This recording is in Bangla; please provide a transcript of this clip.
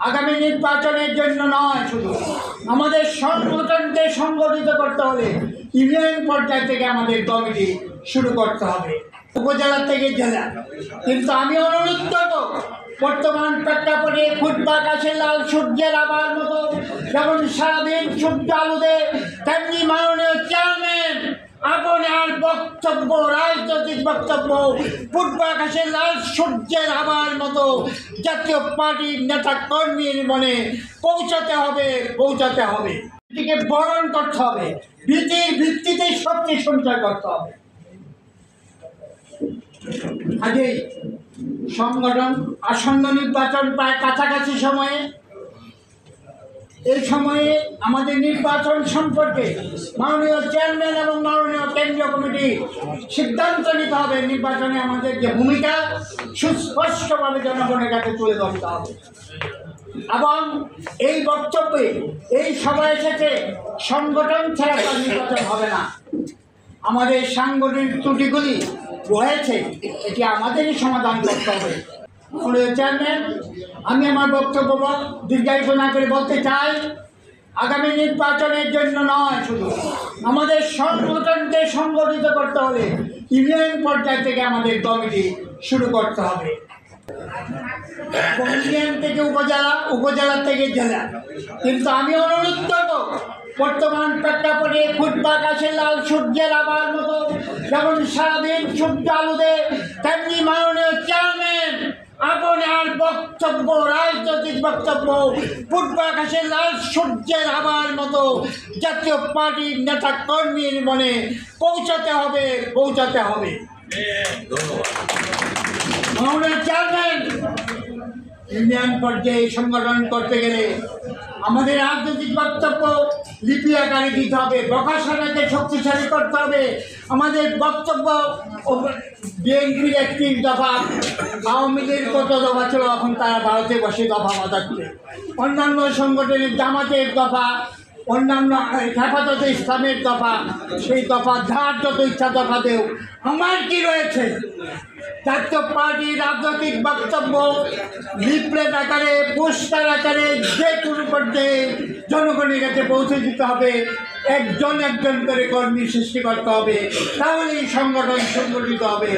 আগামী নির্বাচনের জন্য নয়, শুধু আমাদের সংগঠনকে সংগঠিত করতে হলে ইউনিয়ন পর্যায় থেকে আমাদের কমিটি শুরু করতে হবে, উপজেলা থেকে জেলা। কিন্তু আমি অনুরোধ করব, বর্তমান প্রেক্ষাপটে ফুটবা আকাশে লাল সূর্যের আবার মতো যেমন সারাদিন সূর্য আলো দেয়, তেমনি মাননীয় চেয়ারম্যান আপনার বক্তব্য, রাজনৈতিক বক্তব্য ফুটবা আকাশে লাল সূর্যের আবার মতো জাতীয় পার্টির নেতা কর্মীর মনে পৌঁছাতে হবে। এটিকে বরণ করতে হবে, ভীতির ভিত্তিতে শক্তি সঞ্চয় করতে হবে। আজই সংগঠন আসন্ন নির্বাচন প্রায় কাছাকাছি সময়ে, এই সময়ে আমাদের নির্বাচন সম্পর্কে মাননীয় চেয়ারম্যান এবং মাননীয় কেন্দ্রীয় কমিটি সিদ্ধান্ত নিতে হবে। নির্বাচনে আমাদের যে ভূমিকা সুস্পষ্টভাবে জনগণের কাছে তুলে ধরতে হবে। এবং এই বক্তব্যে এই সভায় এসেছে সংগঠন ছাড়া তার নির্বাচন হবে না। আমাদের সাংগঠনিক ত্রুটিগুলি রয়েছে, এটি আমাদেরই সমাধান করতে হবে। চেয়ারম্যান, আমি আমার বক্তব্য দীর্ঘায়িত না করে বলতে চাই, আগামী নির্বাচনের জন্য নয়, শুধু আমাদের সংগঠনকে সংগঠিত করতে হলে ইউনিয়ন পর্যায় থেকে আমাদের কমিটি শুরু করতে হবে, ইউনিয়ন থেকে উপজেলা, উপজেলা থেকে জেলা। কিন্তু আমি অনুরোধ করব, বর্তমান প্রেক্ষাপটে ফুটবা আকাশে লাল সূর্যের আবার মতো যেমন সারাদিন সূর্য আলো দেয়, তেমনি মাননীয় চেয়ারম্যান আপনার বক্তব্য, রাজনৈতিক বক্তব্য ফুটবা আকাশে লাল সূর্যের আবার মতো জাতীয় পার্টির নেতা কর্মীর মনে পৌঁছাতে হবে। মাননীয় চেয়ারম্যান, ইউনিয়ন পর্যায়ে সংগঠন করতে গেলে আমাদের রাজনৈতিক বক্তব্য লিপি আকারে দিতে হবে, প্রকাশনাকে শক্তিশালী করতে হবে। আমাদের বক্তব্য বিএনপির 31 দফা, আওয়ামী লীগের কত দফা ছিল, এখন তারা ভারতে বসে দফা বাজাচ্ছে। অন্যান্য সংগঠনের জামাতের দফা, অন্যান্য হেফাজতে ইসলামের দফা, সেই দফা যার যত ইচ্ছা দফা দেও, আমার কি রয়েছে? জাতীয় পার্টির রাজনৈতিক বক্তব্য লিফলেট আকারে, পোস্টার আকারে যে কোনো পর্যায়ে জনগণের কাছে পৌঁছে দিতে হবে। একজন একজন করে কর্মী সৃষ্টি করতে হবে, তাহলেই সংগঠন সংগঠিত হবে।